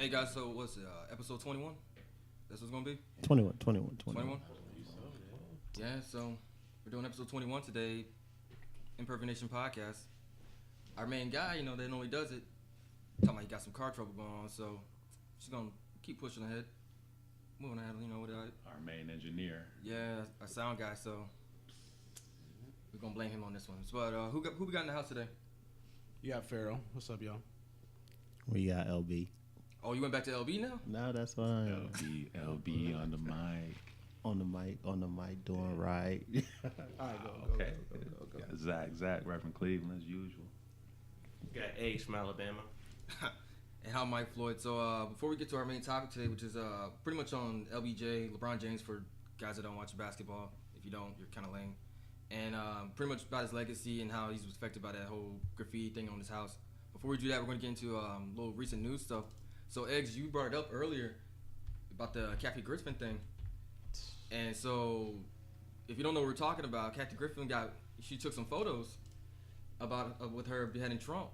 Hey guys, so what's it, episode 21? That's what's gonna be? 21. 21? Yeah, so we're doing episode 21 today, Imperfect Nation Podcast. Our main guy, that normally does it, talking about he got some car trouble going on, so she's gonna keep pushing ahead, moving ahead, with it. Our main engineer. Yeah, our sound guy, so we're gonna blame him on this one. But who we got in the house today? You got Pharaoh. What's up, y'all? We got LB. Oh, you went back to LB now? No, that's what I am. LB on the mic. On the mic, doing right. All right, go. Okay. Zach, Reverend Cleveland as usual. Got Eggs from Alabama. And I'm Mike Floyd. So before we get to our main topic today, which is pretty much on LBJ, LeBron James, for guys that don't watch basketball. If you don't, you're kind of lame. And pretty much about his legacy and how he's affected by that whole graffiti thing on his house. Before we do that, we're going to get into a little recent news stuff. So, Eggs, you brought it up earlier about the Kathy Griffin thing. And so, if you don't know what we're talking about, Kathy Griffin she took some photos with her beheading Trump.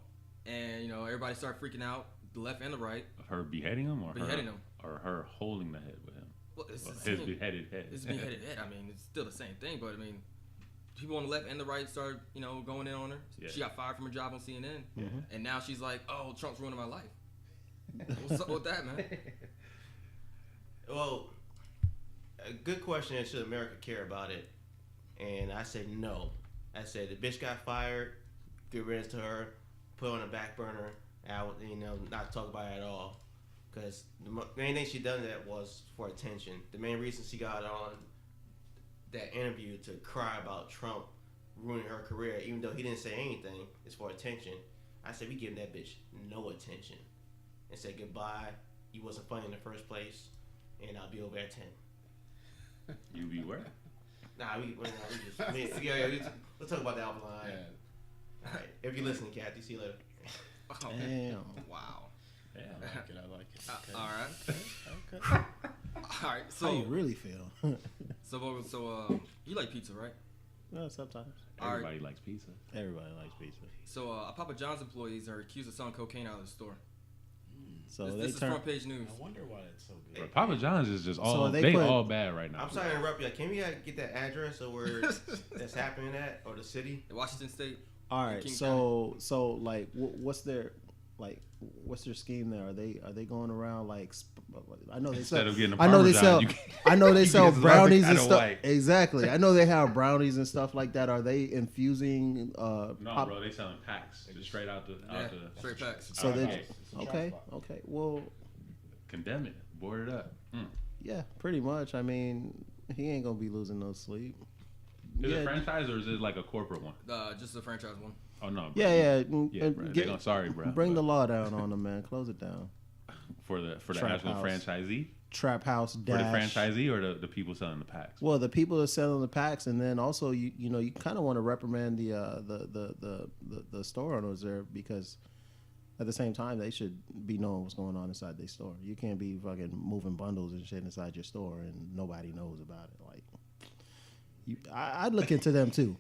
And, everybody started freaking out, the left and the right. Of her beheading him or beheading him? Or her holding the head with him? Well, it's his beheaded head. His beheaded head. I mean, it's still the same thing, but people on the left and the right started, going in on her. Yeah. She got fired from her job on CNN. Mm-hmm. And now she's like, oh, Trump's ruining my life. What's up with that, man? Well, a good question is, should America care about it? And I said no. I said the bitch got fired, get rid to her, put her on the back burner, not talk about it at all. Because the main thing she done that was for attention. The main reason she got on that interview to cry about Trump ruining her career, even though he didn't say anything, is for attention. I said we giving that bitch no attention. And said goodbye. You wasn't funny in the first place, and I'll be over at 10. You be where? Nah, we'll talk about that offline. Yeah. All right. If you're listening, Kathy, see you later. Oh, damn. Wow. Yeah, I like it. Okay. All right. Okay. All right. So how you really feel? so you like pizza, right? No, sometimes. Everybody likes pizza. Everybody likes pizza. So Papa John's employees are accused of selling cocaine out of the store. So this is front page news. I wonder why it's so good. Bro, Papa John's is just all all bad right now. I'm sorry to interrupt you. Can we get that address of where that's happening at, or the city? Washington State. All right. So like, what's their scheme there? Are they going around like? I know they sell. I know they sell brownies and stuff. Exactly. I know they have brownies and stuff like that. Are they infusing? No, bro. They selling packs just straight out the straight packs. So they okay. Well, condemn it. Board it up. Yeah, pretty much. I mean, he ain't gonna be losing no sleep. Is it a franchise or is it like a corporate one? Just a franchise one. Oh no. Bro. Yeah. Sorry, bro. Bring the law down on them, man. Close it down. For the actual franchisee. Trap house dash. For the franchisee or the people selling the packs? Well, the people that are selling the packs, and then also you kind of want to reprimand the store owners there, because at the same time they should be knowing what's going on inside their store. You can't be fucking moving bundles and shit inside your store and nobody knows about it. Like, I'd look into them too.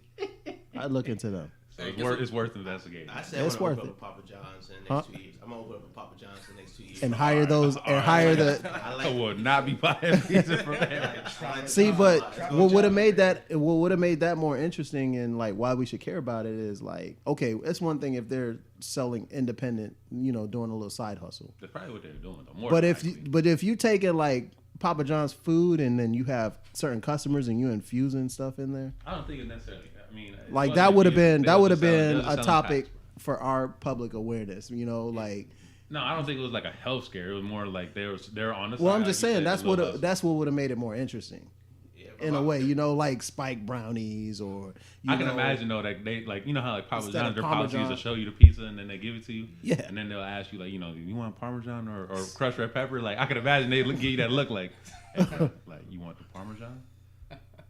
I'd look into them. So it's worth investigating. I said it's I'm gonna worth open it. up a Papa John's in the next 2 years. I'm gonna open up a Papa John's in the next 2 years. And hire those, I would not be buying pizza from them. See, but what would have made that more interesting, and like why we should care about it is like, okay, it's one thing if they're selling independent, doing a little side hustle. That's probably what they're doing though. But if you take it like Papa John's food and then you have certain customers and you infusing stuff in there, I don't think it's necessarily. I mean, like that would have been a topic for our public awareness, like. No, I don't think it was like a health scare. It was more like they're on the side. Well, I'm just saying that's what would have made it more interesting. Yeah, in a way, like spiked brownies or. I can imagine though that they like how like Papa John's their policy is to show you the pizza and then they give it to you. Yeah. And then they'll ask you like you want Parmesan or crushed red pepper? Like I can imagine they give you that look like you want the Parmesan?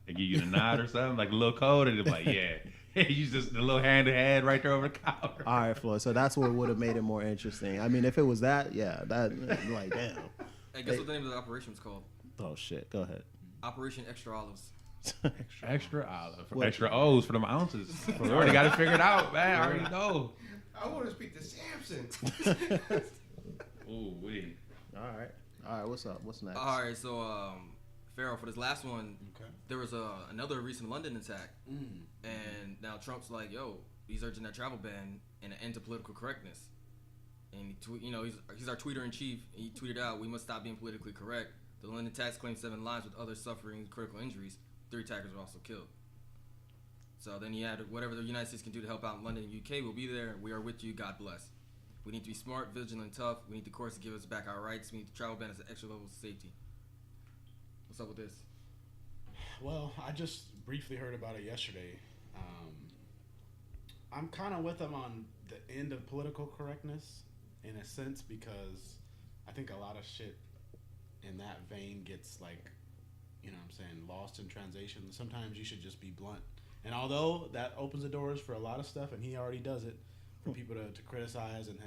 They give you the nod or something like a little code and they're like yeah. You just the little hand to hand right there over the counter. All right, Floyd. So that's what would have made it more interesting. I mean, if it was that, yeah, that like damn. Hey, guess what the name of the operation was called? Oh shit! Go ahead. Operation Extra Olives. Extra olive. Extra O's for them ounces. I already got it figured out, man. I already know. I want to speak to Samson. Ooh, wait. All right. What's up? What's next? All right, so Pharaoh, for this last one, Okay. there was another recent London attack, and now Trump's like, "Yo, he's urging that travel ban and an end to political correctness." And he's our tweeter in chief. He tweeted out, "We must stop being politically correct. The London attacks claim 7 lives with others suffering critical injuries. 3 attackers were also killed." So then he added, "Whatever the United States can do to help out in London and UK, we'll be there. We are with you. God bless. We need to be smart, vigilant, and tough. We need the courts to give us back our rights. We need the travel ban as an extra level of safety." What's up with this? Well, I just briefly heard about it yesterday. I'm kind of with him on the end of political correctness in a sense because I think a lot of shit in that vein gets like, you know what I'm saying, lost in translation. Sometimes you should just be blunt. And although that opens the doors for a lot of stuff, and he already does it, for people to criticize and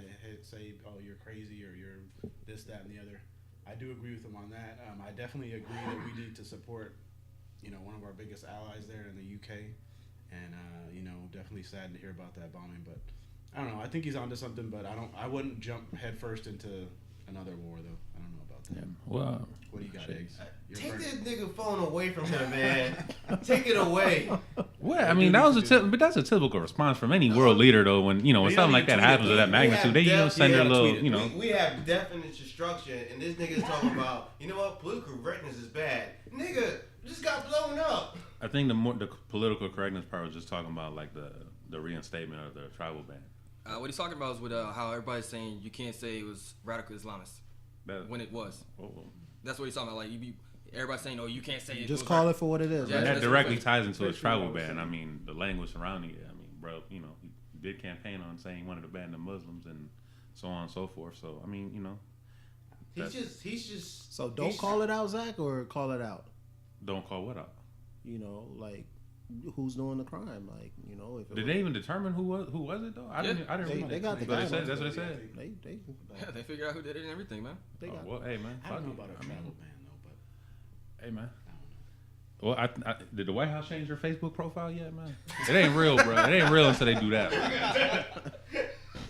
say, oh, you're crazy or you're this, that, and the other. I do agree with him on that. I definitely agree that we need to support, one of our biggest allies there in the UK. And, definitely sad to hear about that bombing. But I don't know. I think he's onto something, but I wouldn't jump headfirst into another war, though. I don't know about that. Yeah. Well, What do you got, Eggs? Take this nigga phone away from him, man. Take it away. well, I mean, but that's a typical response from any world leader, though. When when something like that happens of that magnitude, they send their little, We have definite instruction, and this nigga's talking about, you know what, political correctness is bad. Nigga, just got blown up. I think the political correctness part was just talking about like the reinstatement of the tribal ban. What he's talking about is with how everybody's saying you can't say it was radical Islamists when it was. That's what he's talking about. Like everybody's saying, "Oh, you can't say it." Just call it for what it is. Yeah, Right? And that directly ties into his travel ban. I mean, the language surrounding it. I mean, bro, he did campaign on saying he wanted to ban the Muslims and so on and so forth. So I mean, He's just. So don't call it out, Zach, or call it out. Don't call what out? Like who's doing the crime? Like, if it Did they even determine who was it though? I didn't. They got the But guy. that's what they said. They figured out who did it and everything, man. They got. Well, hey man, I don't know fuck about it. a travel ban, though, but Hey man. I don't know. Well, did the White House change their Facebook profile yet, man? It ain't real, bro. It ain't real until they do that.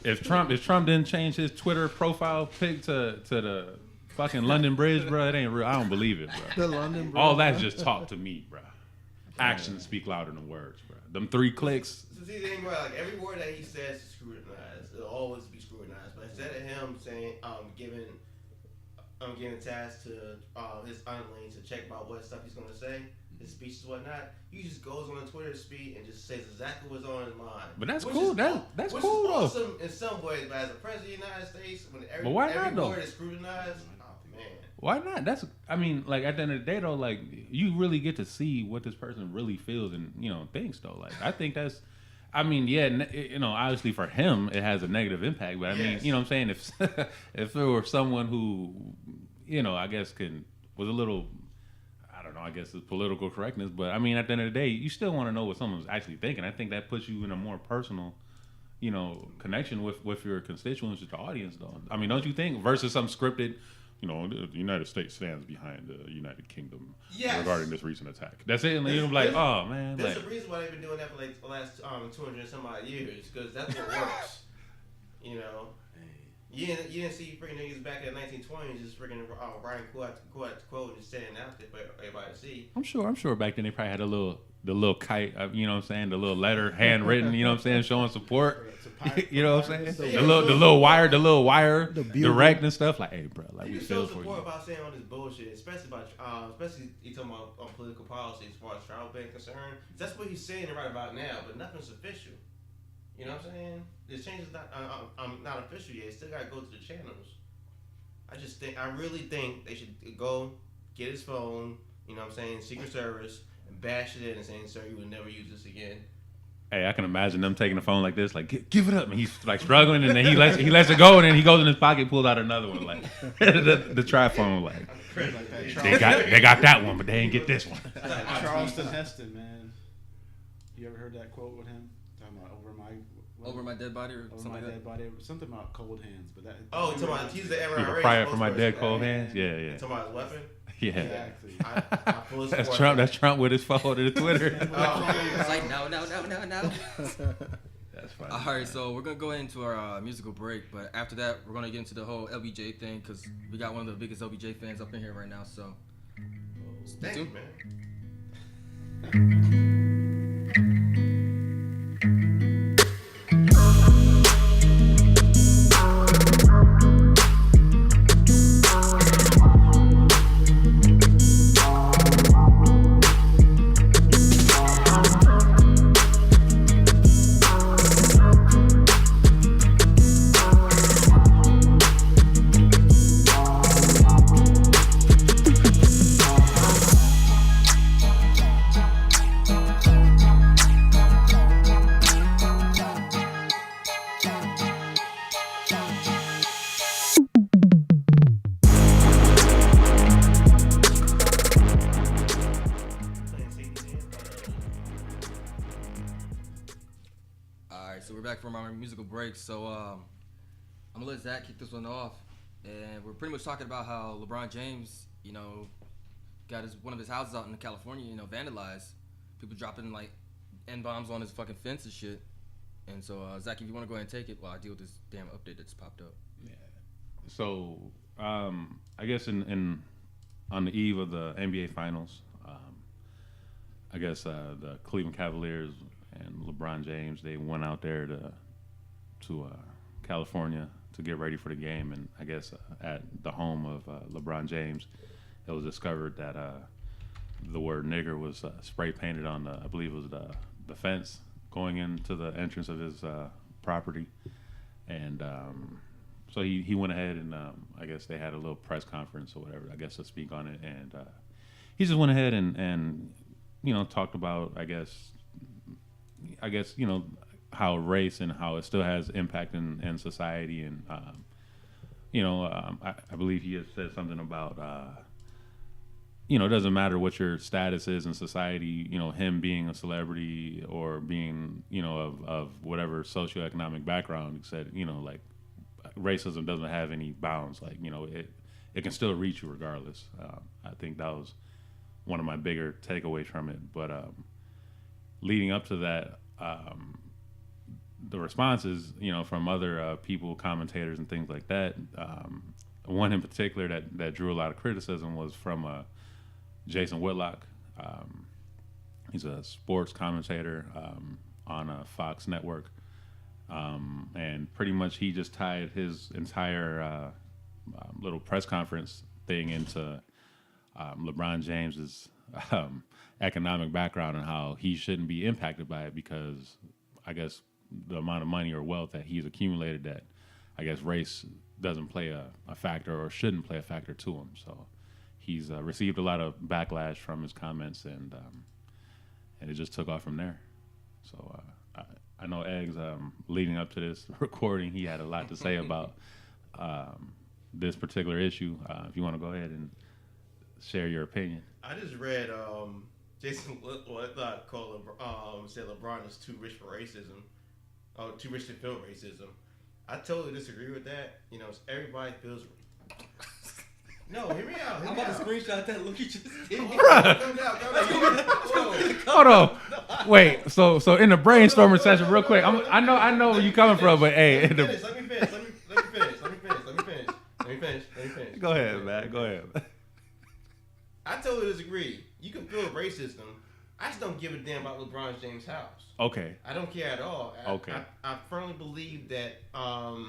If Trump didn't change his Twitter profile pic to the fucking London Bridge, bro, it ain't real. I don't believe it, bro. The London Bridge. All that's just talk to me, bro. Actions speak louder than words, bro. Them 3 clicks. So see, the thing about like every word that he says is scrutinized. It'll always be scrutinized. But instead of him saying, giving a task to his underlings to check about what stuff he's gonna say, his speeches and whatnot, he just goes on a Twitter speech and just says exactly what's on his mind. But that's Which cool. is That's which cool is though. awesome in some ways, but as a president of the United States, when But why every not, though? word is scrutinized, oh man. Why not? I mean, like at the end of the day, though, like you really get to see what this person really feels and thinks, though. Like I think that's, I mean, yeah, obviously for him it has a negative impact, but I mean, what I'm saying, if if it were someone who, I guess was a little, I don't know, I guess it's political correctness, but I mean, at the end of the day, you still want to know what someone's actually thinking. I think that puts you in a more personal, connection with your constituents, with your audience, though. I mean, don't you think? Versus some scripted. The United States stands behind the United Kingdom regarding this recent attack. That's it. And you're like, oh, man. There's a reason why they've been doing that for like the last 200 and some odd years, because that's what works. You didn't see freaking niggas back in the 1920s just freaking Brian quote and just standing out there for everybody to see. I'm sure back then they probably had the little kite, you know what I'm saying, the little letter handwritten, you know what I'm saying, showing support. You know what I'm saying? The little wire direct and stuff. Like, hey, bro, like we feel for you. Support about saying all this bullshit, especially you talking about political policy as far as travel ban concerned. That's what he's saying right about now, but nothing's official. You know what I'm saying? This change is not official yet. It still got to go to the channels. I really think they should go get his phone. You know what I'm saying? Secret Service and bash it in and saying, "Sir, you will never use this again." Hey, I can imagine them taking the phone like this, like give it up, and he's like struggling, and then he lets it go, and then he goes in his pocket, pulls out another one, like the tri-phone, like they got that one, but they ain't get this one. Charleston Heston, man. You ever heard that quote with him? Talking about Over my dead body or something like that. Dead body, something about cold hands, but that. Oh, you're talking about he's the You were prior for my dead cold hands. Yeah. You're talking about his weapon. Yeah. Exactly. I fully That's support Trump. That's Trump with his phone to the Twitter. It's like no. That's That's funny. All right, so we're gonna go into our musical break, but after that, we're gonna get into the whole LBJ thing because we got one of the biggest LBJ fans up in here right now. So, stay tuned, man. From our musical break, so I'm gonna let Zach kick this one off, and we're pretty much talking about how LeBron James, got one of his houses out in California, vandalized. People dropping like N-bombs on his fucking fence and shit. And so, Zach, if you want to go ahead and take it while I deal with this damn update that's popped up. Yeah. So, I guess on the eve of the NBA Finals, I guess the Cleveland Cavaliers and LeBron James, they went out there to California to get ready for the game, and I guess at the home of LeBron James, it was discovered that the word nigger was spray painted on I believe it was the fence going into the entrance of his property, and so he went ahead and I guess they had a little press conference or whatever, I guess, to speak on it, and he just went ahead and talked about I guess how race and how it still has impact in society, and I believe he had said something about it doesn't matter what your status is in society, him being a celebrity or being of whatever socioeconomic background. He said like racism doesn't have any bounds, like it can still reach you regardless. I think that was one of my bigger takeaways from it, but leading up to that, the responses, from other people, commentators and things like that, one in particular that drew a lot of criticism was from Jason Whitlock. He's a sports commentator on Fox Network, and pretty much he just tied his entire little press conference thing into LeBron James's economic background and how he shouldn't be impacted by it because I guess the amount of money or wealth that he's accumulated, that I guess race doesn't play a factor or shouldn't play a factor to him. So he's received a lot of backlash from his comments, and it just took off from there. So I know Eggs, leading up to this recording, he had a lot to say about this particular issue. If you want to go ahead and share your opinion. I just read Jason Whitlock said LeBron is too rich for racism. Oh, too rich to feel racism. I totally disagree with that. Everybody feels. No, hear me out. I'm about to screenshot that. Look at you. Hold on. Wait. So in the brainstorming session, real quick. I know where you coming from, but hey. Let me finish. Go ahead, man. Go ahead. I totally disagree. You can feel racism. I just don't give a damn about LeBron James' house. Okay. I don't care at all. Okay. I firmly believe that all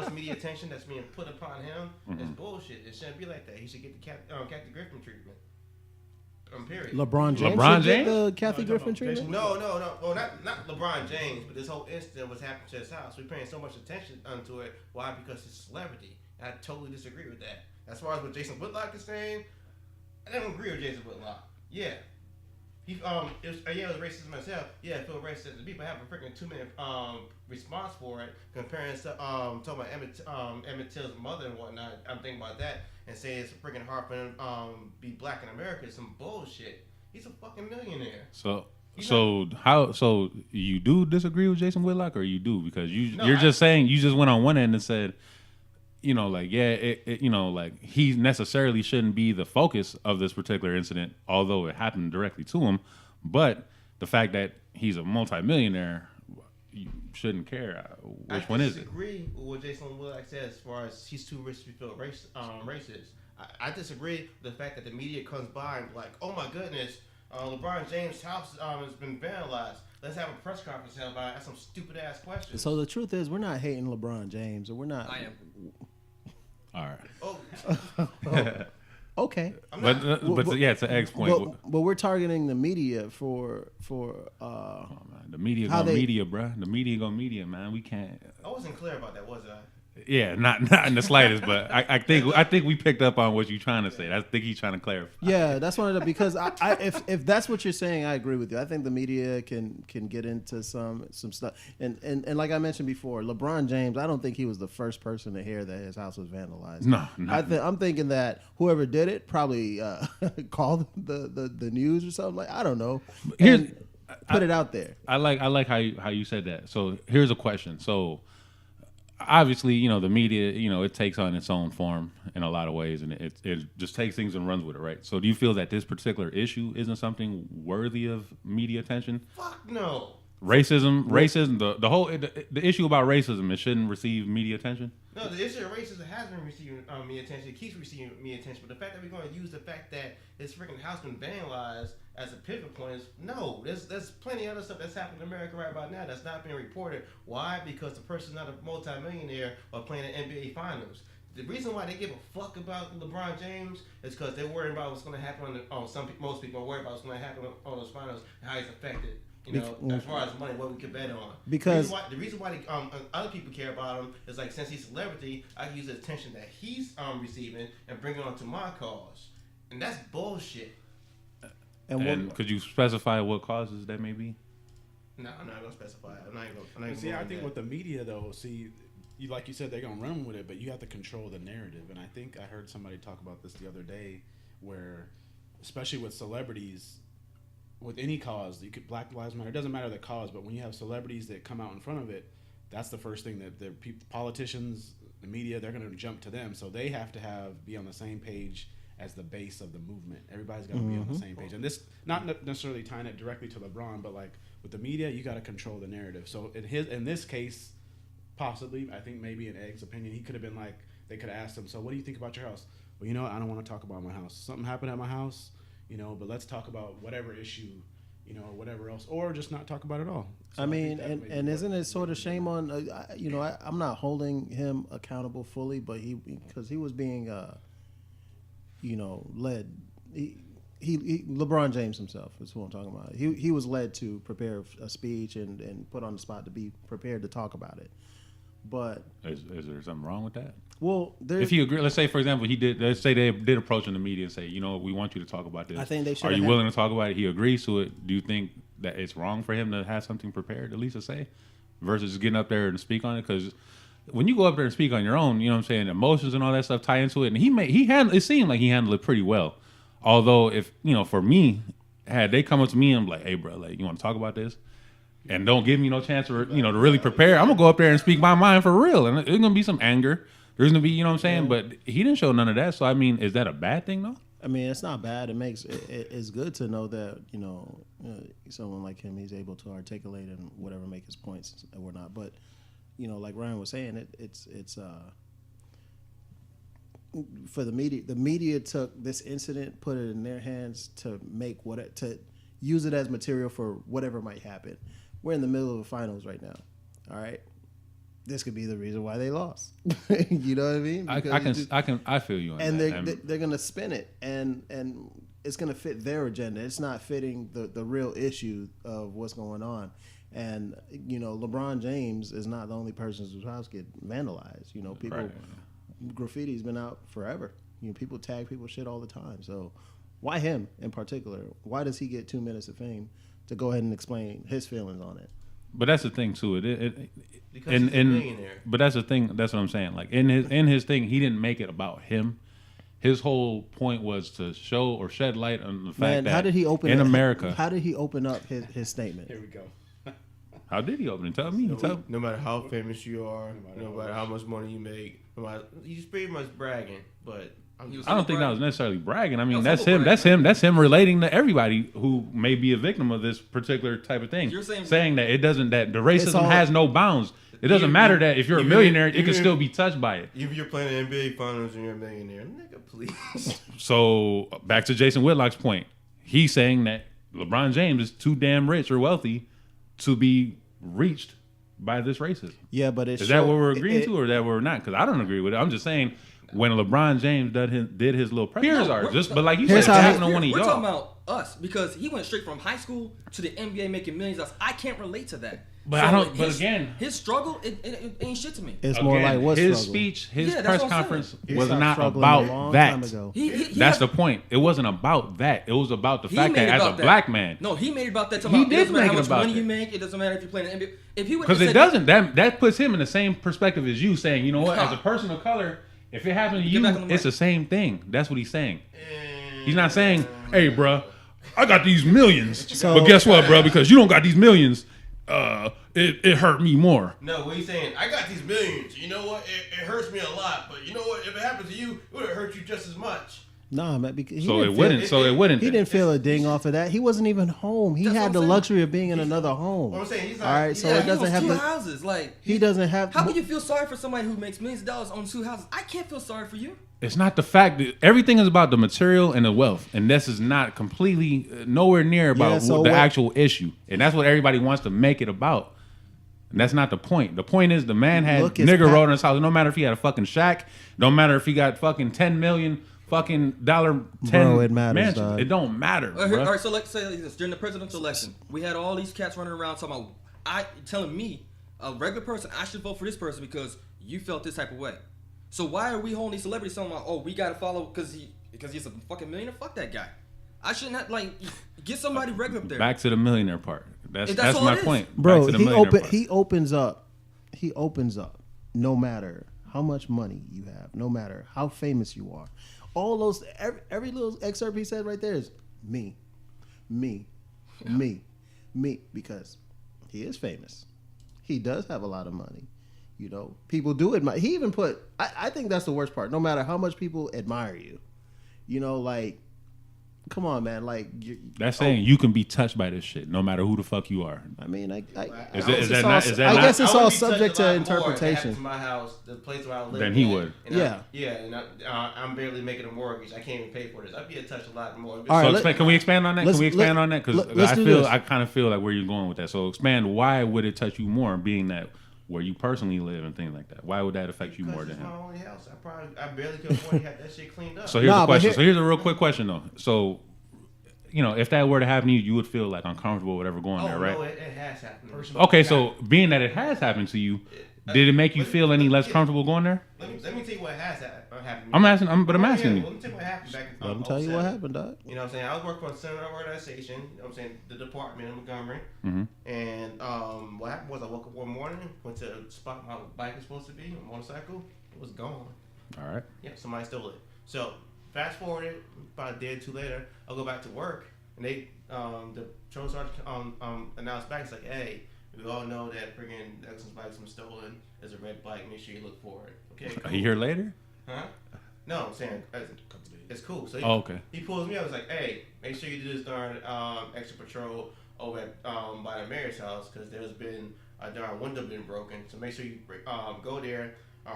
this media attention that's being put upon him is bullshit. It shouldn't be like that. He should get the Kathy Griffin treatment. Period. LeBron James LeBron should get James? the Kathy Griffin treatment? No. Well, not LeBron James, but this whole incident was happening to his house. We're paying so much attention onto it. Why? Because he's a celebrity. I totally disagree with that. As far as what Jason Whitlock is saying, I don't agree with Jason Whitlock. Yeah. It was racism myself. Yeah, I feel racist to people. I have a freaking 2-minute response for it, comparing to talking about Emmett Till's mother and whatnot. I'm thinking about that and saying it's freaking hard for him be black in America. It's some bullshit. He's a fucking millionaire. So you do disagree with Jason Whitlock, or you do because you're just saying, you just went on one end and said, he necessarily shouldn't be the focus of this particular incident, although it happened directly to him. But the fact that he's a multimillionaire, you shouldn't care. Which one is it? I disagree with what Jason Whitlock said as far as he's too rich to feel racist. I disagree with the fact that the media comes by and be like, oh my goodness, LeBron James' house has been vandalized. Let's have a press conference about it. Ask some stupid ass questions. So the truth is, we're not hating LeBron James, or we're not. I am. All right. Oh. Okay. But yeah, it's an X point. But we're targeting the media for the media go media, bro. The media go media, man. We can't. I wasn't clear about that, was I? Yeah, not in the slightest, but I think we picked up on what you're trying to say. I think he's trying to clarify. Yeah, that's one of the because if that's what you're saying, I agree with you. I think the media can get into some stuff, and like I mentioned before, LeBron James. I don't think he was the first person to hear that his house was vandalized. No, I'm thinking that whoever did it probably called the news or something. Like I don't know. Put it out there. I like how you said that. So here's a question. So obviously, the media, it takes on its own form in a lot of ways, and it just takes things and runs with it, right? So do you feel that this particular issue isn't something worthy of media attention? Fuck no. Racism, the whole the issue about racism, it shouldn't receive media attention? No, the issue of racism has been receiving media attention. It keeps receiving media attention. But the fact that we're going to use the fact that this freaking house been vandalized as a pivot point is no. There's plenty of other stuff that's happening in America right about now that's not being reported. Why? Because the person's not a multimillionaire or playing the NBA Finals. The reason why they give a fuck about LeBron James is because they're worried about what's going to happen most people are worried about what's going to happen on those finals and how he's affected. As far as money, what we could bet on. Because the reason why other people care about him is like since he's a celebrity, I can use the attention that he's receiving and bring it onto my cause, and that's bullshit. And could you specify what causes that may be? No, I'm not gonna specify. I'm not gonna see, I think with the media though, like you said, they're gonna run with it, but you have to control the narrative. And I think I heard somebody talk about this the other day, where especially with celebrities. With any cause, you could Black Lives Matter. It doesn't matter the cause, but when you have celebrities that come out in front of it, that's the first thing that the politicians, the media, they're going to jump to them. So they have to be on the same page as the base of the movement. Everybody's got to be on the same page, and this not necessarily tying it directly to LeBron, but like with the media, you got to control the narrative. So in this case, possibly, I think maybe in Egg's opinion, he could have been like they could have asked him, so what do you think about your house? Well, you know what? I don't want to talk about my house. Something happened at my house. But let's talk about whatever issue, or whatever else, or just not talk about it all. So I mean, and isn't it sort of shame on, I'm not holding him accountable fully, but because he was being, led. He LeBron James himself is who I'm talking about. He was led to prepare a speech and put on the spot to be prepared to talk about it. But is there something wrong with that? Well, if you agree, let's say for example, let's say they did approach in the media and say, we want you to talk about this. I think they should. Are you willing to talk about it? He agrees to it. Do you think that it's wrong for him to have something prepared, at least to say, versus getting up there and speak on it? Because when you go up there and speak on your own, emotions and all that stuff tie into it, and it seemed like he handled it pretty well. Although if for me, had they come up to me and be like, hey bro, like you want to talk about this? And don't give me no chance to really prepare. I'm gonna go up there and speak my mind for real, and there's gonna be some anger. There's gonna be, you know what I'm saying? But he didn't show none of that. So I mean, is that a bad thing though? I mean, it's not bad. It's good to know that someone like him, he's able to articulate and whatever, make his points and whatnot. But like Ryan was saying, it's for the media. The media took this incident, put it in their hands to to use it as material for whatever might happen. We're in the middle of the finals right now. All right. This could be the reason why they lost. You know what I mean? I feel you on and that. They're gonna spin it, and it's gonna fit their agenda. It's not fitting the real issue of what's going on. And LeBron James is not the only person whose house get vandalized. People, right. Graffiti's been out forever. People tag people shit all the time. So why him in particular? Why does he get 2 minutes of fame to go ahead and explain his feelings on it? But that's the thing too. Because he's a millionaire. But that's the thing. That's what I'm saying. Like in his thing, he didn't make it about him. His whole point was to show or shed light on the fact that how did he open in America. How did he open up his statement? Here we go. How did he open it? Tell me. No matter how famous you are, no matter how much money you make, he's pretty much bragging. But I don't think that was necessarily bragging. I mean, That was that's him. humble That's him. That's him relating to everybody who may be a victim of this particular type of thing. You're saying that it doesn't. That the racism all- has no bounds. It doesn't matter that if you're a even- millionaire, it can even- still be touched by it. If you're playing the NBA Finals and you're a millionaire, nigga, please. So back to Jason Whitlock's point, he's saying that LeBron James is too damn rich or wealthy to be reached by this racism. Yeah, but it's Is that what we're agreeing to, or that we're not? Because I don't agree with it. I'm just saying when LeBron James did his little peers are just, but like you said, Here's it's how he- happening on one of We're talking y'all. about us because he went straight from high school to the NBA making millions. I can't relate to that. But I don't. But again, his struggle, it ain't shit to me. It's more again, like what his struggle? speech, his Yeah, that's press what I'm conference He was stopped not struggling a about long that. time ago. He That's has- the point. It wasn't about that. It was about the he fact made that it as a about that. black man, No, he made it about that. He He did did matter make how it much about money that. you make. It doesn't matter if you're playing in the NBA. If he would because it doesn't. That puts him in the same perspective as you, saying, you know what, as a person of color, if it happened to Get you, back on the it's mic. the same thing. That's what he's saying. He's not saying, hey, bruh, I got these millions, So- but guess what, bruh? Because you don't got these millions, it hurt me more. No, what he's saying, I got these millions. You know what? It hurts me a lot, but you know what? If it happens to you, it would hurt you just as much. Nah, man, because So it wouldn't. He didn't feel a ding off of that. He wasn't even home. He That's what had I'm the saying. luxury of being in another home. What I'm saying, he's not. All right, so Yeah, it he doesn't owns have two to. houses. Like He doesn't have. how can you feel sorry for somebody who makes millions of dollars on two houses? I can't feel sorry for you. It's not the fact that everything is about the material and the wealth, and this is not completely nowhere near about Yeah, so the what- actual issue, and that's what everybody wants to make it about. And that's not the point. The point is the man had Look, it's nigger Pat- road in his house. No matter if he had a fucking shack, no matter if he got fucking 10 million fucking dollar 10 Bro, it matters, mansions. dog. It don't matter, All bro. right, so let's say like this: during the presidential election, we had all these cats running around talking about telling me, a regular person, I should vote for this person because you felt this type of way. So why are we holding these celebrities talking about, oh, we gotta follow because he's a fucking millionaire? Fuck that guy. I shouldn't have get somebody regular up there. Back to the millionaire part. That's That's all my it is. point. Bro, Back to the he millionaire part. opens up. He opens up. No matter how much money you have, no matter how famous you are, all those every little excerpt he said right there is me, because he is famous. He does have a lot of money. You know, people do admire. He even put. I think that's the worst part. No matter how much people admire you, you know, like, come on, man. Like, That's saying you can be touched by this shit, no matter who the fuck you are. I mean, Is that guess not- it's is all- that I not- guess it's I would all be touched subject a lot to more if it happened interpretation. to my house, the place where I live. Than he at, would. and Yeah. and I'm barely making a mortgage. I can't even pay for this. I'd be touched a lot more. All So right, expand, can we expand on that? let's- Can we expand let- on that? Because let's do this. I kind of feel like where you're going with that. So expand. Why would it touch you more, being that where you personally live and things like that? Why would that affect you more Because than it's him? my only house. I barely could afford to have that shit cleaned up. So here's Nah, the but question. here- So here's a real quick question though. So, you know, if that were to happen to you, you would feel like uncomfortable, whatever going there, right? No, it has happened. Okay, so being that it has happened to you, did it make you feel any less comfortable going there? Let me tell you what has happened. I'm asking you. Let me tell you what happened back in Let him tell you what 07. happened, dog. You know what I'm saying? I was working for a seminar organization, you know what I'm saying, the department in Montgomery. Mhm. And what happened was I woke up one morning, went to the spot my bike was supposed to be, a motorcycle, it was gone. All right. Yep, somebody stole it. So fast forwarded, about a day or two later, I'll go back to work, and they, the patrol sergeant announced back, it's like, hey, we all know that friggin' Exxon's bike's been stolen. There's a red bike, make sure you look for it. Okay, A cool. year later? Huh? No, I'm saying it's cool. So Oh, okay. he pulls me up. I was like, "Hey, make sure you do this darn extra patrol over at by the mayor's house because there's been a darn window been broken. So make sure you go there,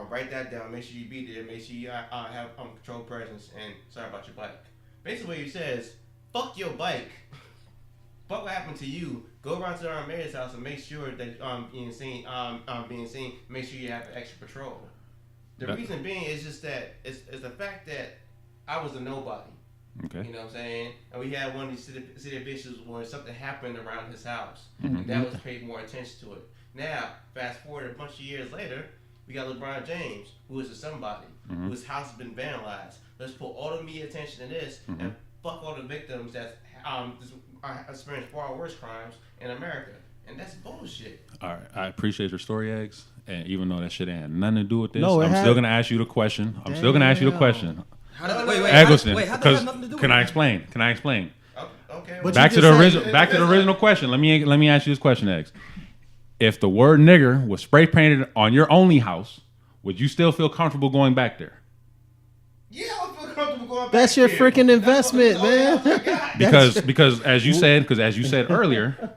write that down. Make sure you be there. Make sure you have patrol presence. And sorry about your bike. Basically, what he says, fuck your bike. Fuck what happened to you. Go around to our mayor's house and make sure that being seen. Make sure you have an extra patrol. The reason being is just that it's the fact that I was a nobody. Okay. You know what I'm saying? And we had one of these city officials where something happened around his house. Mhm. And that was paid more attention to it. Now, fast forward a bunch of years later, we got LeBron James, who is a somebody, whose house has been vandalized. Let's put all the media attention to this and fuck all the victims that experienced far worse crimes in America. And that's bullshit. All right. I appreciate your story, Eggs. And even though that shit ain't had nothing to do with this, No, it I'm had- still gonna ask you the question. Damn. How Wait, Eggleston, how that have because nothing to do with can I it? explain? Okay. But Back you to the just original. said- Back to the original question. Let me ask you this question, Eggs. If the word nigger was spray painted on your only house, would you still feel comfortable going back there? Yeah, I would feel going back That's your here. freaking investment, That's the only man. house I got. because as you said earlier,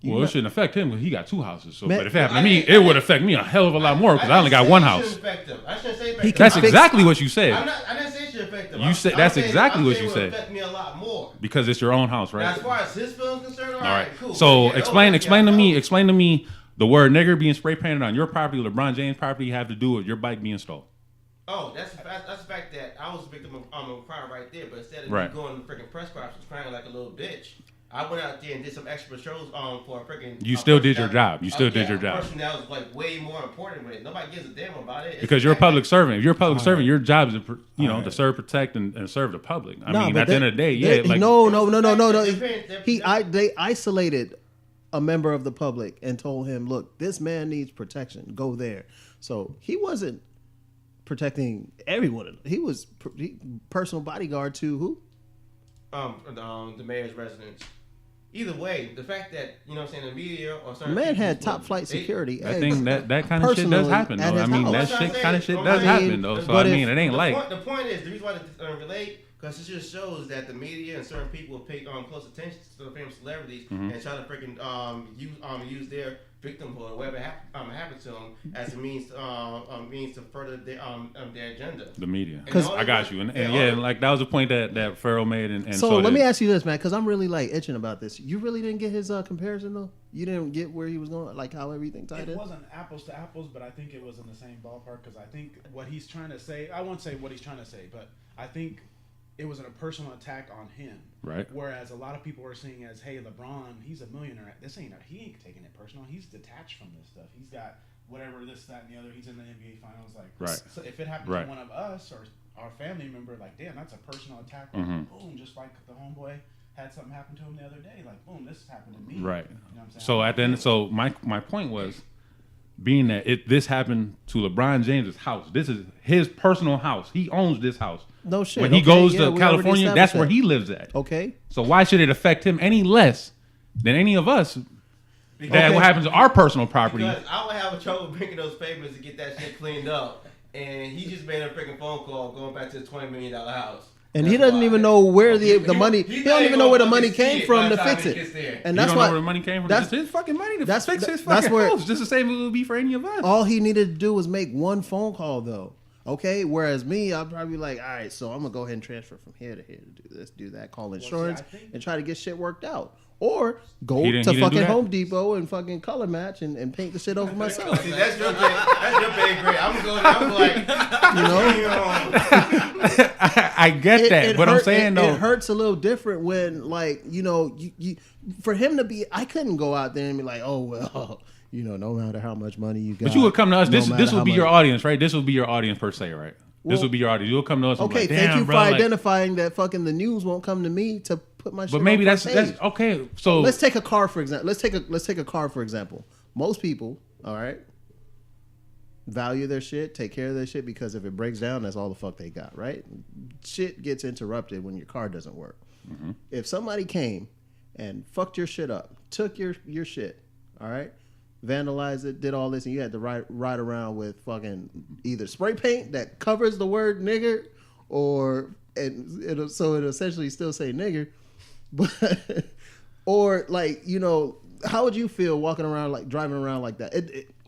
well, it shouldn't affect him because he got 2 houses. So, Man, but if it happened to me, it would affect me a hell of a lot more because I only got 1 house. I shouldn't say it affect him. That's exactly what you said. I didn't say it should affect him. You said that's exactly what you It would said. affect me a lot more. Because it's your own house, Now, right? as far as his feelings concerned, all All right. cool. So Yeah, explain okay, to me the word nigger being spray painted on your property, LeBron James property, have to do with your bike being stolen. Oh, that's the fact that I was a victim of a crime right there. But instead of Right. me going to freaking press conference crying like a little bitch, I went out there and did some extra shows for a freaking. You still did your job. You still did your A job. person that was like way more important with it. Nobody gives a damn about it. It's Because the you're a fact public that- servant. If you're a public servant, your job is to right. serve, protect, and serve the public. I Nah, mean, but at the end of the day, yeah. Like, no. They're- They isolated a member of the public and told him, "Look, this man needs protection. Go there." So he wasn't protecting everyone. He was personal bodyguard to who? The mayor's residence. Either way, the fact that the media or The certain man people had just top look- flight they- security. I think that kind of shit does personally happen, at though. I his mean, house. that That's what I'm kind of saying. shit does I mean, happen, though. So, but I mean, if- it ain't like. The point is, the reason why they relate, because it just shows that the media and certain people pay close attention to the famous celebrities and try to freaking use their victimhood or whatever happened to them as a means to further their agenda. The media. 'Cause- I got you. And Yeah, yeah, like that was a point that Pharaoh made. And So let me ask you this, man, because I'm really like itching about this. You really didn't get his comparison though. You didn't get where he was going, like how everything tied It in. wasn't apples to apples, but I think it was in the same ballpark because I think what he's trying to say, I won't say what he's trying to say, but I think it was a personal attack on him. Right. Whereas a lot of people are seeing as, hey, LeBron, he's a millionaire. He ain't taking it personal. He's detached from this stuff. He's got whatever, this, that, and the other. He's in the NBA Finals. Like, Right. So if it happens Right. to one of us or our family member, like, damn, that's a personal attack. Mhm. Boom, just like the homeboy had something happen to him the other day. Like, boom, this happened to me. Right. You know what I'm saying? So at the end, so my point was, being that this happened to LeBron James's house. This is his personal house. He owns this house. No shit. When he Okay, goes yeah, to we already California, that's established where that. he lives at. Okay. So why should it affect him any less than any of us? That Okay. what happens to our personal property. Because I would have trouble bringing those papers to get that shit cleaned up, and he just made a freaking phone call going back to the $20 million house. And he That's doesn't why. even know where the money. He's He not don't even even know where the gonna money fucking came see it from by to the time fix he gets it. there. And You that's don't why know where the money came from. that's- It's his fucking money to that's- fix his that's fucking where- house. Just the same as it would be for any of us. all he needed to do was make one phone call though. Okay, whereas me, I'd probably be like, all right, so I'm gonna go ahead and transfer from here to here to do this, do that, call insurance, I think- and try to get shit worked out, or go He to didn't do fucking that? Home Depot and fucking color match and paint the shit over myself. See, that's your big grade. I'm going. I'm like, You know, I get that, but I'm saying though, it hurts a little different when, like, you for him to be, I couldn't go out there and be like, oh well, no matter how much money you got, but you would come to us. no This matter would how be your much- audience, right? This would be your audience per se, right? This Well, would be your audience. You'll come to us. And be Okay, like, thank damn, you bro, for like- identifying that fucking the news won't come to me to put my shit. But maybe on that's front page. okay. So Let's take a car for example. Let's take a car for example. Most people, all right, value their shit, take care of their shit because if it breaks down, that's all the fuck they got, right? Shit gets interrupted when your car doesn't work. Mm-hmm. If somebody came and fucked your shit up, took your shit, all right, vandalized it, did all this, and you had to ride around with fucking either spray paint that covers the word nigger, or it'll essentially still say nigger, but or like how would you feel walking around, like driving around like that?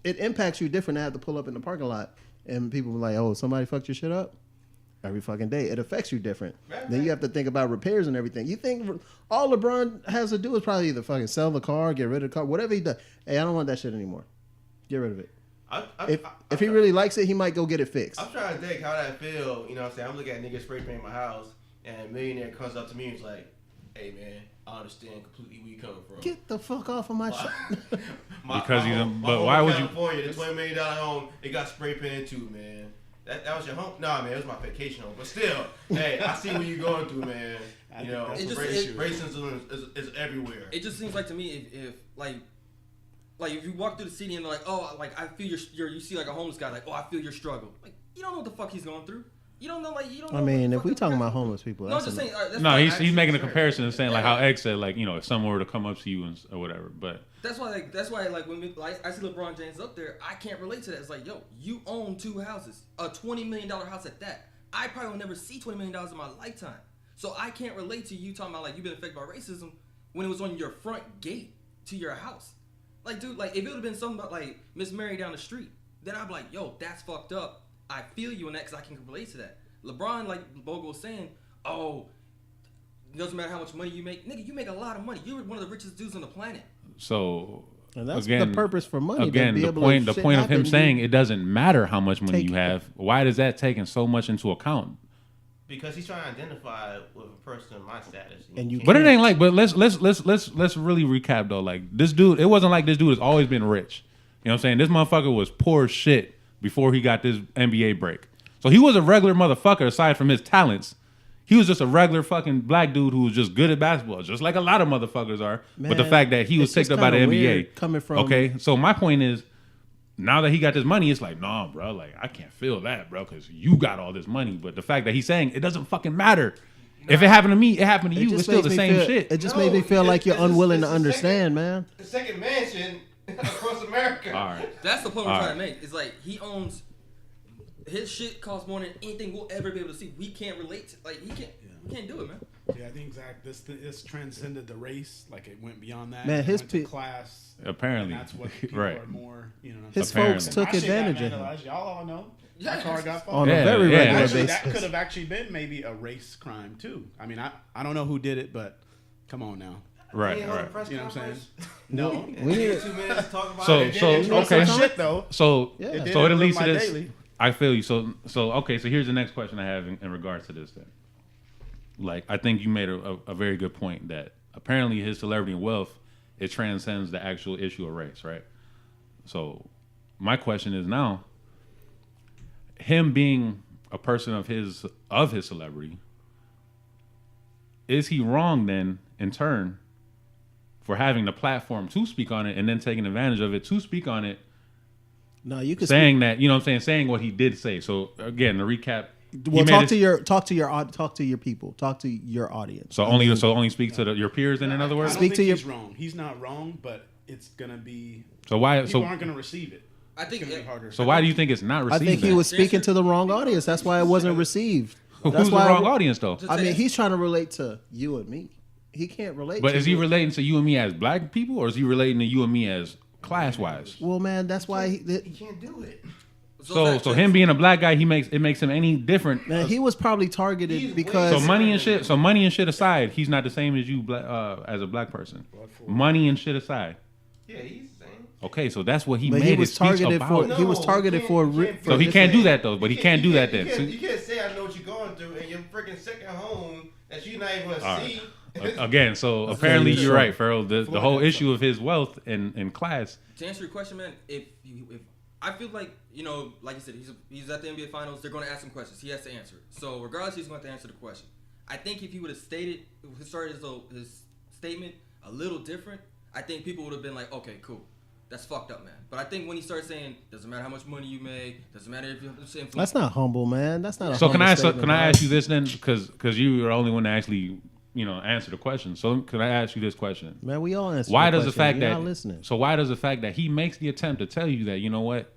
It impacts you different to have to pull up in the parking lot and people be like, oh, somebody fucked your shit up. Every fucking day, it affects you different. Right. Then you have to think about repairs and everything. You think all LeBron has to do is probably either fucking sell the car, get rid of the car, whatever he does. Hey, I don't want that shit anymore. Get rid of it. If he really likes it, he might go get it fixed. I'm trying to think how that feel. You know what I'm saying? I'm looking at niggas spray paint my house, and a millionaire comes up to me and is like, "Hey man, I understand completely where you coming from. Get the fuck off of my shit. Because he's a- my but home why in would you- California, the $20 million home, it got spray painted too, man. That was your home? Nah, man, it was my vacation home. But still, hey, I see what you're going through, man. You know, That's racism is everywhere. It just seems like to me if like if you walk through the city and they're like, oh, like I feel you see like a homeless guy, like, oh, I feel your struggle. Like, you don't know what the fuck he's going through. You don't know, like, you don't know. I mean, what the if we fuck talking the- about homeless people, No, I'm that's just saying. That's no, why he's making a sure. comparison and saying like Yeah. how Egg said, like, if someone were to come up to you or whatever. But That's why when I see LeBron James up there, I can't relate to that. It's like, yo, you own 2 houses, a $20 million house at that. I probably will never see $20 million in my lifetime. So I can't relate to you talking about like you've been affected by racism when it was on your front gate to your house. Like, dude, like if it would have been something about like Miss Mary down the street, then I'd be like, yo, that's fucked up. I feel you in that because I can relate to that. LeBron, like Bogle was saying, oh, it doesn't matter how much money you make. Nigga, you make a lot of money. You're one of the richest dudes on the planet. So And that's again, the purpose for money. Again, to be the able point to the point of him happen, saying it doesn't matter how much money take- you have. Why does that taken so much into account? Because he's trying to identify with a person in my status. And you But it can't- ain't like. But let's really recap though. Like this dude, it wasn't like this dude has always been rich. You know what I'm saying? This motherfucker was poor as shit before he got this NBA break. So he was a regular motherfucker aside from his talents. He was just a regular fucking black dude who was just good at basketball, just like a lot of motherfuckers are. But the Man, fact that he was it's picked just up by the kinda NBA. weird coming from- Okay, so my point is, now that he got this money, it's like, nah, bro, like I can't feel that, bro, because you got all this money. But the fact that he's saying it doesn't fucking matter. If it happened to me, it happened to you. just It's still makes the me same feel- shit. It just made me feel like you're unwilling to it's the understand, man. The second mansion across America. All right. That's the point we're All trying to make. It's like he owns his shit costs more than anything we'll ever be able to see. We can't relate to we can't do it, man. Yeah, I think Zach, this transcended the race. Like it went beyond that. Man, It his went to pe- class. Apparently. And that's what people Right. are more. You know. What I'm His saying? Apparently. folks took My shit got advantage of him vandalized. Y'all all know. Yeah. My car got on fucked. a Yeah, very yeah. regular Actually, basis. that could have actually been maybe a race crime too. I mean, I don't know who did it, but come on now. Right, You know, right. the press You know what I'm conference? No. We need 2 minutes to talk about So- it. so- It was okay. some shit though. So Yeah. It did so it ruin leads to my this. daily. I feel you. So okay. So here's the next question I have in regards to this. Then, like, I think you made a very good point that apparently his celebrity and wealth it transcends the actual issue of race, right? So my question is now, him being a person of his celebrity, is he wrong then in turn for having the platform to speak on it and then taking advantage of it to speak on it? No, you could Saying that, you know what I'm saying, saying what he did say. So again, to recap, Well, he talk made to it- your people, talk to your audience. so only speak to your peers. In other I words, don't Speak think to he's wrong. He's not wrong, but it's gonna be so why people so aren't gonna receive it. I think It's gonna be harder. so why do you think it's not I received? think he then? was speaking to the wrong audience. That's why it wasn't received. Who's That's the why wrong audience though? I mean, he's trying to relate to you and me. He can't relate. But to is he you. relating to you and me as black people, or is he relating to you and me as class wise? Well, man, that's why He can't do it. So him being a black guy, he makes him any different. man, he was probably targeted He's because So money and shit aside, he's not the same as you as a black person. Money and shit aside. Yeah, he's the same. Okay, so that's what he But made he was his speech targeted about. for. He was targeted for. So he can't do that though. But he can't do that then. You can't say I know what you're going through in your freaking second home that you're not even gonna All see. Again, so apparently very you're short. right, Farrell. The whole issue of his wealth and class. To answer your question, man, if I feel like, you know, like you said, he's at the NBA Finals. They're going to ask him questions. He has to answer. So regardless, he's going to have to answer the question. I think if he would have started his statement a little different, I think people would have been like, okay, cool. That's fucked up, man. But I think when he starts saying, doesn't matter how much money you make, doesn't matter if you have the same influence. That's not humble, man. That's not. A So can humble I statement, can I man. ask you this then? Because you are the only one to actually answer the question. So can I ask you this question? Man, we all answer. Why the does the question. fact You're that not listening? so why does the fact that he makes the attempt to tell you that, you know what,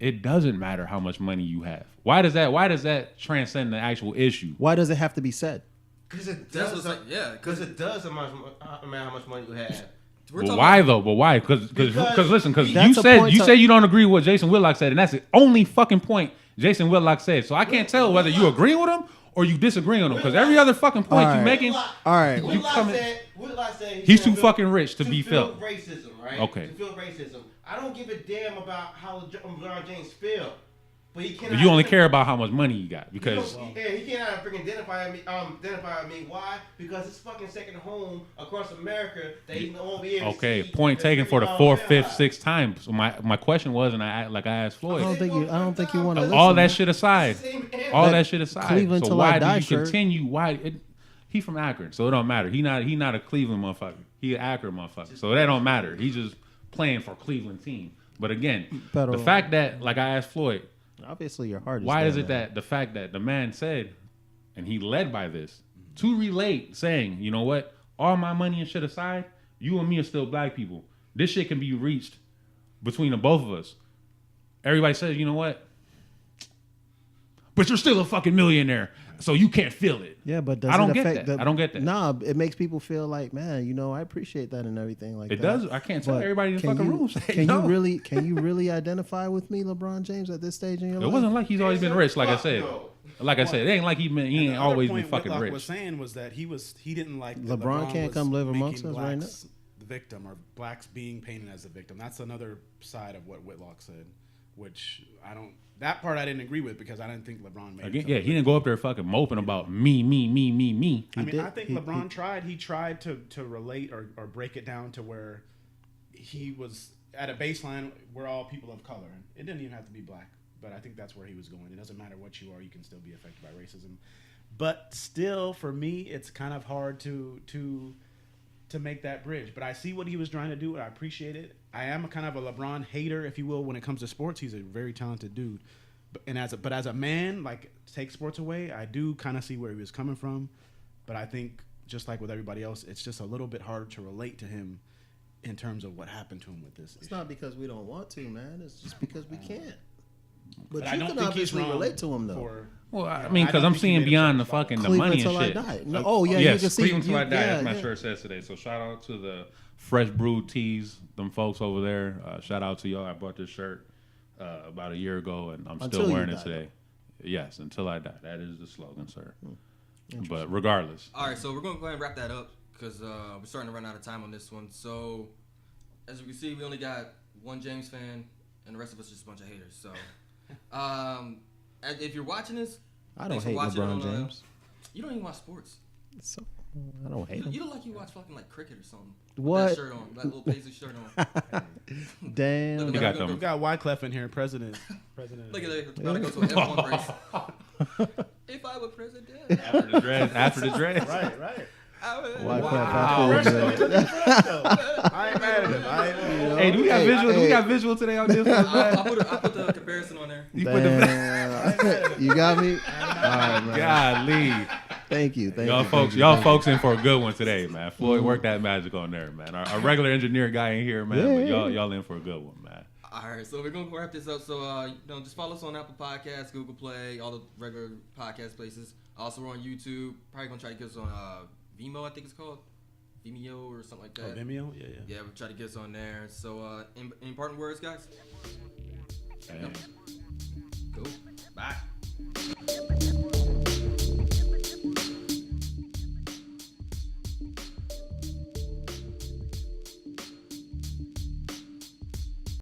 it doesn't matter how much money you have? Why does that transcend the actual issue? Why does it have to be said? Because it That's does. what's like, yeah, Because it does matter how much money you have. we're But talking why about- though? But why? Because listen, because you That's a said point you to- say you don't agree with what Jason Whitlock said, and that's the only fucking point Jason Whitlock said. So I can't tell whether you agree with him or you disagree with him. Because every other fucking point All you right. making, All right. Whitlock said he's too fucking rich to be feel felt. racism, right? Okay. To feel racism. I don't give a damn about how LeBron James feel, but he cannot. But you only care about how much money you got because He cannot freaking identify me. Why? Because it's fucking second home across America that he won't be able to okay, see. point taken for the fourth, fifth, sixth time. So my question was, and I asked I Floyd. don't think you want to listen. All that man. shit aside, Same answer. all That that shit aside. Cleveland So till I why die do you shirt. continue? He from Akron, so it don't matter. He not a Cleveland motherfucker. He an Akron motherfucker, so that don't matter. He's just playing for Cleveland team. But again, Pero- the fact that, like I asked Floyd, Obviously, your heart is. why there, is it man. that the fact that the man said, and he led by this, to relate, saying, you know what, all my money and shit aside, you and me are still black people. This shit can be reached between the both of us. Everybody says, you know what, but you're still a fucking millionaire, so you can't feel it. Yeah, but does I don't it get affect that. I don't get that. Nah, it makes people feel like, man, I appreciate that and everything like It that. does. I can't tell But everybody in the can fucking you- room. Say Can no. you really identify with me, LeBron James, at this stage in your It life? wasn't like he's always been rich, like I Fuck said. no. Like I said, it ain't like he And ain't the always other been point fucking Whitlock rich. was saying was that he didn't like that LeBron can't was come live amongst making us right blacks the victim, or blacks being painted as the victim. That's another side of what Whitlock said, which that part I didn't agree with, because I didn't think LeBron made Again, it. yeah, he didn't go up there fucking moping about me. I mean, did. I think LeBron tried. He tried to relate or break it down to where he was at a baseline where all people of color. It didn't even have to be black, but I think that's where he was going. It doesn't matter what you are; you can still be affected by racism. But still, for me, it's kind of hard to make that bridge. But I see what he was trying to do, and I appreciate it. I am a kind of a LeBron hater, if you will, when it comes to sports. He's a very talented dude. But as a man, like, take sports away, I do kind of see where he was coming from. But I think, just like with everybody else, it's just a little bit harder to relate to him in terms of what happened to him with this. It's not because we don't want to, man. It's just because we can't. But I you don't can think he's obviously wrong relate to him, though. for- Well, I Yeah, mean, I because don't I'm think he seeing made a beyond the choice. fucking the Cleveland money till and I shit. die. No, oh, yeah, you yes, can see- Cleveland till I you- die. yeah, That's my yeah. shirt says today. So shout out to the Fresh Brewed Tees, them folks over there. Shout out to y'all. I bought this shirt about a year ago, and I'm Until still you wearing it die. today. Yes, until I die. That is the slogan, sir. But regardless, All right, so we're going to go ahead and wrap that up because we're starting to run out of time on this one. So, as you can see, we only got one James fan, and the rest of us just a bunch of haters. So, if you're watching this, I don't thanks for hate watching LeBron on, James. You don't even watch sports. So, I don't hate You him. look like you watch fucking like cricket or something. What? That shirt on, that little paisley shirt on. Damn. Look You got We them. got Wyclef in here, president. Look at that. About to go to an F1 race. If I were president, after the dread, Right. I would. Why Wow. clap after the- I ain't mad at him. Hey, do we got Hey, visual? Do we hey. got visual today on this? I put the comparison on there. You put the Damn. You got me? All right, man. golly. Thank you. Thank Y'all you. folks, thank you, y'all thank folks in for a good one today, man. Floyd worked that magic on there, man. Our regular engineer guy ain't here, man, but y'all in for a good one, man. All right, so we're gonna wrap this up. So just follow us on Apple Podcasts, Google Play, all the regular podcast places. Also, we're on YouTube. Probably gonna try to get us on Vimeo, I think it's called Vimeo or something like that. Vimeo? Yeah. Yeah, we'll try to get us on there. So, any parting words, guys? Hey. Cool. Bye.